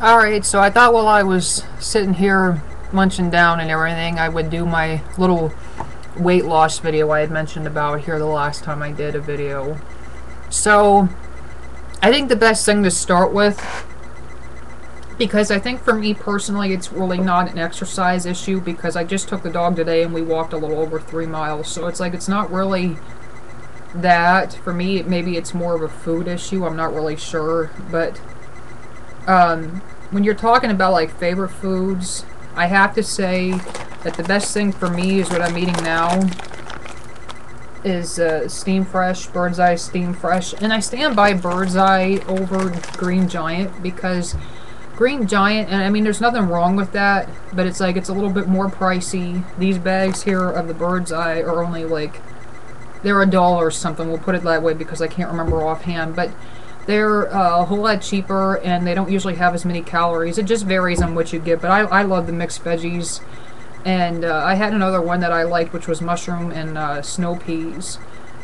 Alright, so I thought while I was sitting here munching down and everything, I would do my little weight loss video I had mentioned about here the last time I did a video. So, I think the best thing to start with, because I think for me personally it's really not an exercise issue, because I just took the dog today and we walked a little over 3 miles, so it's like it's not really that. For me, maybe it's more of a food issue, I'm not really sure, but when you're talking about like favorite foods, I have to say that the best thing for me is what I'm eating now is Steam Fresh, Bird's Eye Steam Fresh, and I stand by Bird's Eye over Green Giant, because Green Giant, and I mean there's nothing wrong with that, but it's like it's a little bit more pricey. These bags here of the Bird's Eye are only like, they're $1 or something, we'll put it that way because I can't remember offhand, but they're a whole lot cheaper and they don't usually have as many calories. It just varies on what you get, but I love the mixed veggies. And I had another one that I liked, which was mushroom and snow peas,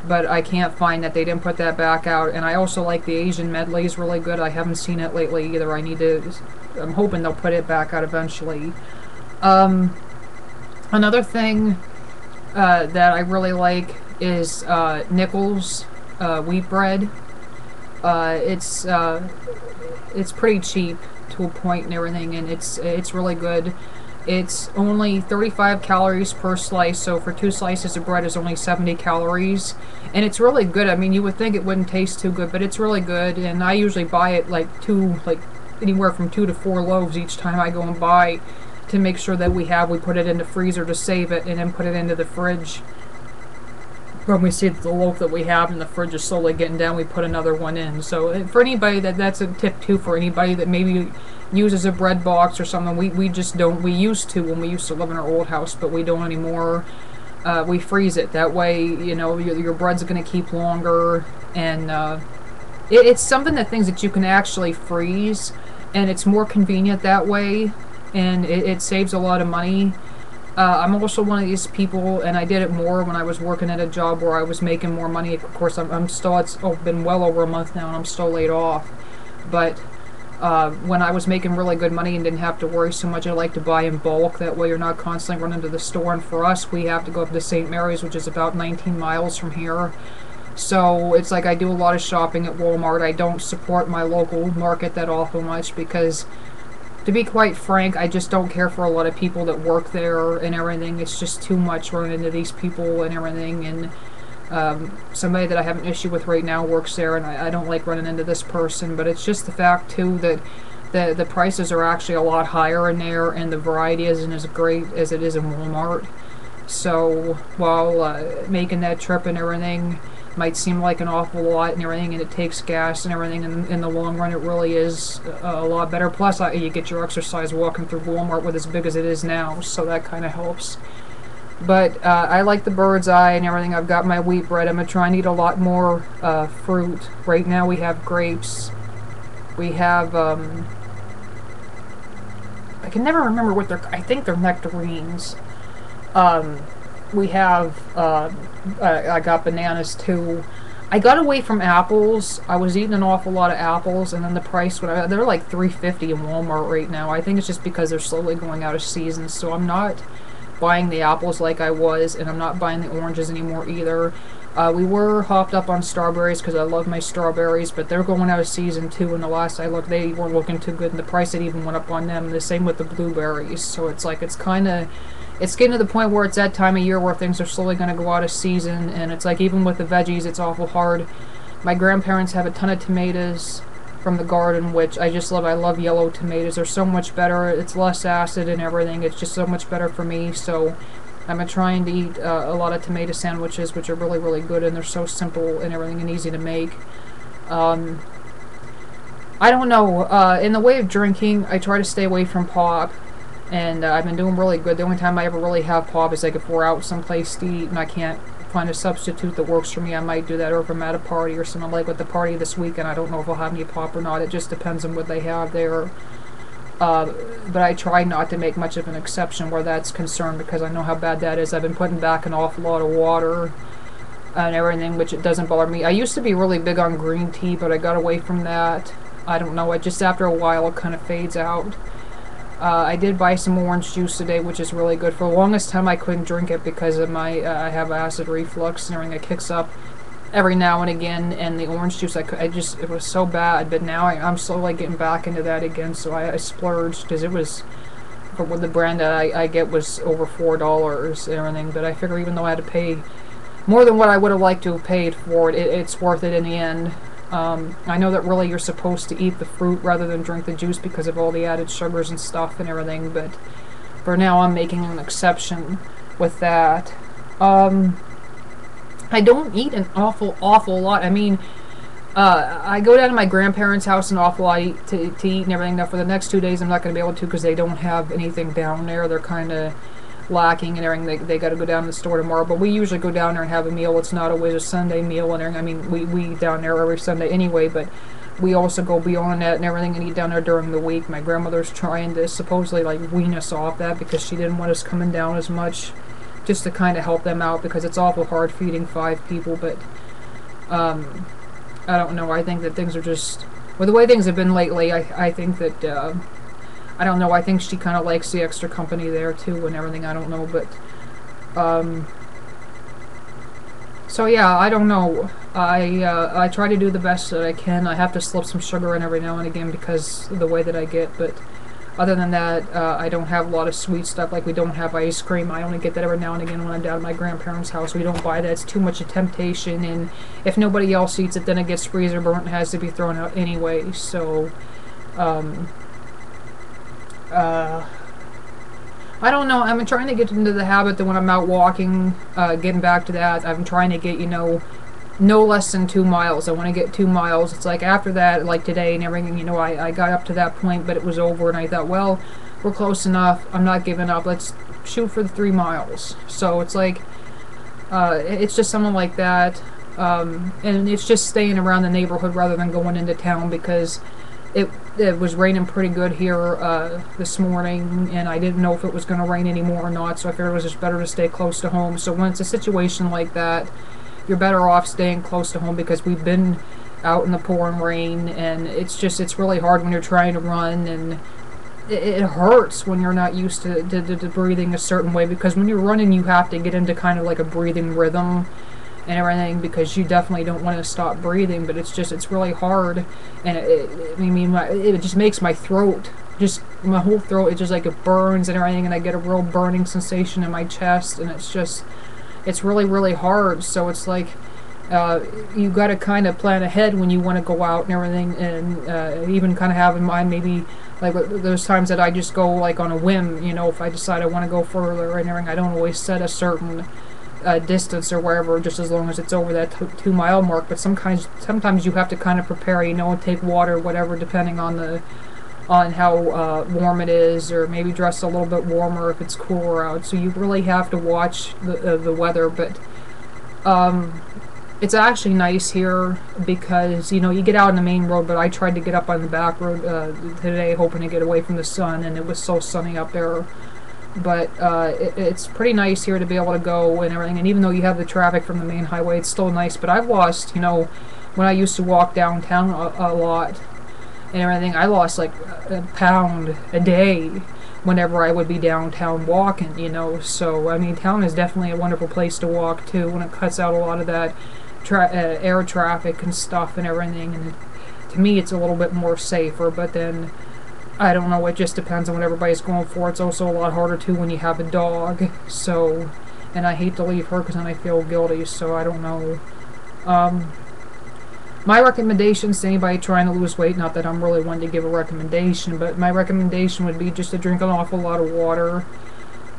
but I can't find that. They didn't put that back out. And I also like the Asian medley is really good. I haven't seen it lately either. I'm hoping they'll put it back out eventually. Another thing that I really like is Nichols wheat bread. It's pretty cheap to a point and everything, and it's really good. It's only 35 calories per slice, so for 2 slices of bread is only 70 calories, and it's really good. I mean, you would think it wouldn't taste too good, but it's really good, and I usually buy it like anywhere from 2 to 4 loaves each time I go and buy, to make sure that we put it in the freezer to save it, and then put it into the fridge. When we see the loaf that we have in the fridge is slowly getting down, we put another one in. So for anybody that's a tip too, for anybody that maybe uses a bread box or something, we just don't. We used to when we used to live in our old house, but we don't anymore. We freeze it. That way, you know, your bread's going to keep longer, and it's something things that you can actually freeze, and it's more convenient that way, and it saves a lot of money. I'm also one of these people, and I did it more when I was working at a job where I was making more money. Of course, it's been well over a month now, and I'm still laid off. But when I was making really good money and didn't have to worry so much, I like to buy in bulk. That way you're not constantly running to the store. And for us, we have to go up to St. Mary's, which is about 19 miles from here. So it's like I do a lot of shopping at Walmart. I don't support my local market that awful much because, to be quite frank, I just don't care for a lot of people that work there and everything. It's just too much running into these people and everything. And somebody that I have an issue with right now works there, and I don't like running into this person. But it's just the fact, too, that the prices are actually a lot higher in there, and the variety isn't as great as it is in Walmart. So while making that trip and everything might seem like an awful lot and everything, and it takes gas and everything, and in the long run it really is a lot better. Plus you get your exercise walking through Walmart with as big as it is now, so that kind of helps. But I like the Bird's Eye and everything. I've got my wheat bread. I'm going to try and eat a lot more fruit. Right now we have grapes. We have I can never remember what I think they're nectarines. We have, I got bananas too. I got away from apples. I was eating an awful lot of apples, and then the price, they're like $3.50 in Walmart right now. I think it's just because they're slowly going out of season, so I'm not buying the apples like I was, and I'm not buying the oranges anymore either. We were hopped up on strawberries because I love my strawberries, but they're going out of season too, and the last I looked, they weren't looking too good, and the price had even went up on them. The same with the blueberries, so it's like it's getting to the point where it's that time of year where things are slowly going to go out of season, and it's like even with the veggies, it's awful hard. My grandparents have a ton of tomatoes from the garden, which I just love. I love yellow tomatoes. They're so much better. It's less acid and everything. It's just so much better for me, so I'm trying to eat a lot of tomato sandwiches, which are really, really good, and they're so simple and everything and easy to make. I don't know. In the way of drinking, I try to stay away from pop. And I've been doing really good. The only time I ever really have pop is like if we're out someplace to eat and I can't find a substitute that works for me, I might do that. Or if I'm at a party or something, like with the party this weekend, I don't know if I'll have any pop or not. It just depends on what they have there. But I try not to make much of an exception where that's concerned, because I know how bad that is. I've been putting back an awful lot of water and everything, which it doesn't bother me. I used to be really big on green tea, but I got away from that. I don't know, it just after a while it kind of fades out. I did buy some orange juice today, which is really good. For the longest time I couldn't drink it because of my, I have acid reflux and everything that kicks up every now and again, and the orange juice, it was so bad, but now I'm slowly getting back into that again, so I splurged, because it was, for what the brand that I get was over $4 and everything, but I figure even though I had to pay more than what I would have liked to have paid for it, it's worth it in the end. I know that really you're supposed to eat the fruit rather than drink the juice because of all the added sugars and stuff and everything, but for now I'm making an exception with that. I don't eat an awful lot. I mean, I go down to my grandparents' house an awful lot to eat and everything. Now for the next 2 days I'm not going to be able to because they don't have anything down there. They're kind of lacking and everything. They got to go down to the store tomorrow, but we usually go down there and have a meal. It's not always a Sunday meal and everything. I mean, we eat down there every Sunday anyway, but we also go beyond that and everything and eat down there during the week. My grandmother's trying to supposedly like wean us off that because she didn't want us coming down as much, just to kind of help them out because it's awful hard feeding 5 people. But I don't know, I think that things are just, well, the way things have been lately, I think that I don't know, I think she kind of likes the extra company there too and everything, I don't know, but so yeah, I don't know. I try to do the best that I can. I have to slip some sugar in every now and again because of the way that I get, but other than that, I don't have a lot of sweet stuff. Like we don't have ice cream. I only get that every now and again when I'm down at my grandparents' house. We don't buy that. It's too much a temptation, and if nobody else eats it, then it gets freezer burnt and has to be thrown out anyway. So, I don't know. I'm trying to get into the habit that when I'm out walking, getting back to that, I'm trying to get, you know, no less than 2 miles. I want to get 2 miles. It's like after that, like today and everything, you know, I got up to that point, but it was over, and I thought, well, we're close enough. I'm not giving up. Let's shoot for the 3 miles. So it's like, it's just something like that. And it's just staying around the neighborhood rather than going into town because it was raining pretty good here this morning, and I didn't know if it was going to rain anymore or not, so I figured it was just better to stay close to home. So when it's a situation like that, you're better off staying close to home because we've been out in the pouring rain, and it's really hard when you're trying to run, and it hurts when you're not used to breathing a certain way, because when you're running you have to get into kind of like a breathing rhythm and everything, because you definitely don't want to stop breathing, but it's really hard, and it just makes my throat, just my whole throat, it just like it burns and everything, and I get a real burning sensation in my chest, and it's really, really hard. So it's like you got to kind of plan ahead when you want to go out and everything, and even kind of have in mind maybe like those times that I just go like on a whim, you know, if I decide I want to go further and everything, I don't always set a certain distance or wherever, just as long as it's over that 2 mile mark. But sometimes you have to kind of prepare, you know, and take water, whatever, depending on how warm it is, or maybe dress a little bit warmer if it's cooler out. So you really have to watch the weather. But it's actually nice here because, you know, you get out on the main road, but I tried to get up on the back road today hoping to get away from the sun, and it was so sunny up there. But it's pretty nice here to be able to go and everything, and even though you have the traffic from the main highway, it's still nice. But I've lost, you know, when I used to walk downtown a lot and everything, I lost like a pound a day whenever I would be downtown walking, you know. So I mean, town is definitely a wonderful place to walk too, when it cuts out a lot of that air traffic and stuff and everything, and to me it's a little bit more safer. But then I don't know, it just depends on what everybody's going for. It's also a lot harder too when you have a dog, so, and I hate to leave her because then I feel guilty, so I don't know. My recommendations to anybody trying to lose weight, not that I'm really one to give a recommendation, but my recommendation would be just to drink an awful lot of water.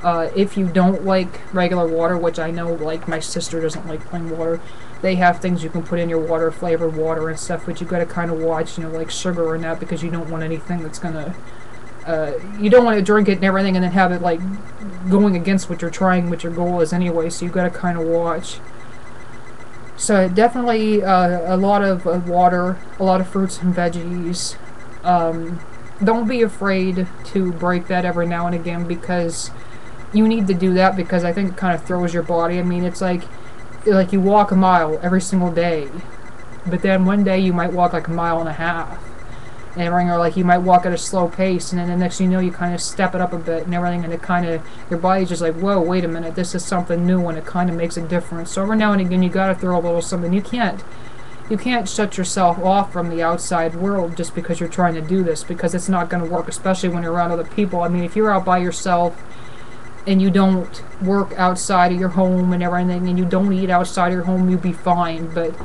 If you don't like regular water, which I know, like, my sister doesn't like plain water, they have things you can put in your water, flavored water and stuff, but you gotta kind of watch, you know, like sugar and that, because you don't want anything that's gonna, you don't want to drink it and everything and then have it, like, going against what you're trying, what your goal is anyway, so you gotta kind of watch. So definitely a lot of water, a lot of fruits and veggies. Don't be afraid to break that every now and again, because you need to do that, because I think it kind of throws your body. I mean, it's like you walk a mile every single day, but then one day you might walk like a mile and a half, and everything, or like you might walk at a slow pace, and then the next thing you know, you kind of step it up a bit and everything, and it kind of, your body's just like, whoa, wait a minute, this is something new, and it kind of makes a difference. So every now and again, you got to throw a little something. You can't shut yourself off from the outside world just because you're trying to do this, because it's not going to work, especially when you're around other people. I mean, if you're out by yourself and you don't work outside of your home and everything, and you don't eat outside of your home, you'll be fine. But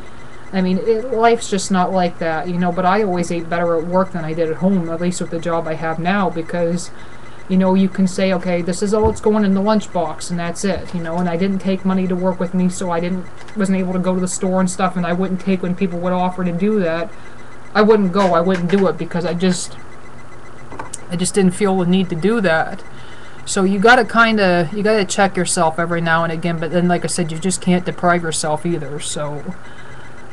I mean, life's just not like that, you know. But I always ate better at work than I did at home, at least with the job I have now, because, you know, you can say, okay, this is all that's going in the lunchbox, and that's it, you know. And I didn't take money to work with me, so wasn't able to go to the store and stuff, and I wouldn't take when people would offer to do that. I wouldn't go, I wouldn't do it, because I just didn't feel the need to do that. So you gotta check yourself every now and again, but then, like I said, you just can't deprive yourself either. So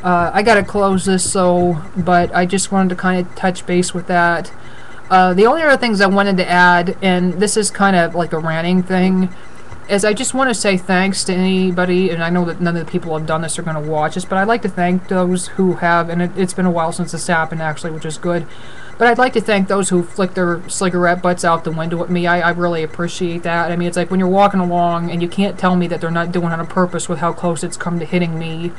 I gotta close this, but I just wanted to kind of touch base with that. The only other things I wanted to add, and this is kind of like a ranting thing, is I just want to say thanks to anybody, and I know that none of the people who have done this are going to watch this, but I'd like to thank those who have, and it's been a while since this happened actually, which is good, but I'd like to thank those who flick their cigarette butts out the window at me. I really appreciate that. I mean, it's like when you're walking along and you can't tell me that they're not doing it on purpose with how close it's come to hitting me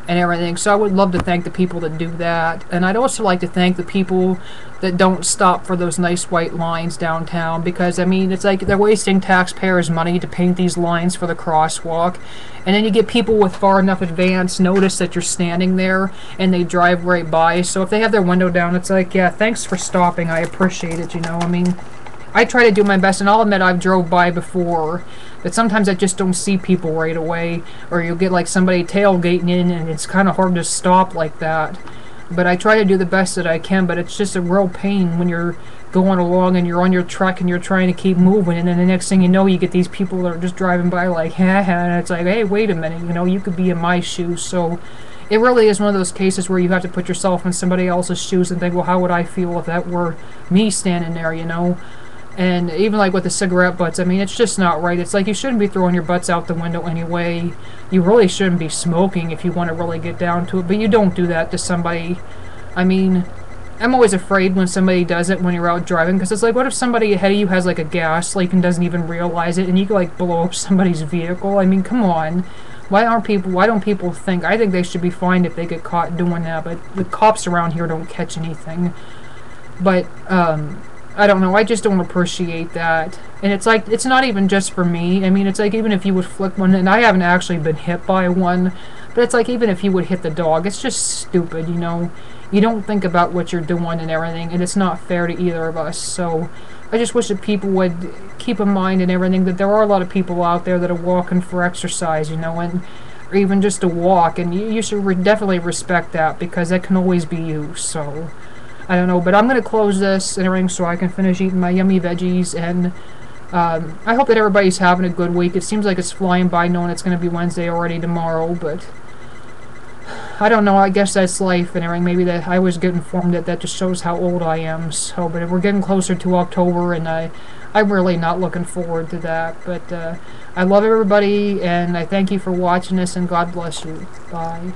and everything. So I would love to thank the people that do that. And I'd also like to thank the people that don't stop for those nice white lines downtown, because I mean, it's like they're wasting taxpayers' money to paint these lines for the crosswalk, and then you get people with far enough advance notice that you're standing there and they drive right by. So if they have their window down, it's like, yeah, thanks for stopping, I appreciate it, you know. I mean, I try to do my best, and I'll admit I've drove by before, but sometimes I just don't see people right away, or you'll get like somebody tailgating in, and it's kind of hard to stop like that. But I try to do the best that I can, but it's just a real pain when you're going along and you're on your truck and you're trying to keep moving, and then the next thing you know, you get these people that are just driving by like, ha ha, and it's like, hey, wait a minute, you know, you could be in my shoes. So it really is one of those cases where you have to put yourself in somebody else's shoes and think, well, how would I feel if that were me standing there, you know? And even like with the cigarette butts, I mean, it's just not right. It's like you shouldn't be throwing your butts out the window anyway. You really shouldn't be smoking if you want to really get down to it, but you don't do that to somebody. I mean, I'm always afraid when somebody does it when you're out driving, because it's like, what if somebody ahead of you has like a gas leak and doesn't even realize it, and you could like blow up somebody's vehicle? I mean, come on. Why don't people think? I think they should be fined if they get caught doing that, but the cops around here don't catch anything. But, I don't know, I just don't appreciate that. And it's like, it's not even just for me. I mean, it's like, even if you would flick one, and I haven't actually been hit by one, but it's like, even if you would hit the dog, it's just stupid, you know? You don't think about what you're doing and everything, and it's not fair to either of us. So I just wish that people would keep in mind and everything that there are a lot of people out there that are walking for exercise, you know, and or even just to walk, and you should definitely respect that, because that can always be you. So I don't know, but I'm going to close this and everything so I can finish eating my yummy veggies, and I hope that everybody's having a good week. It seems like it's flying by knowing it's going to be Wednesday already tomorrow, but I don't know, I guess that's life and everything. Maybe that I was getting informed that just shows how old I am. So, but we're getting closer to October, and I'm really not looking forward to that. But I love everybody, and I thank you for watching this, and God bless you. Bye.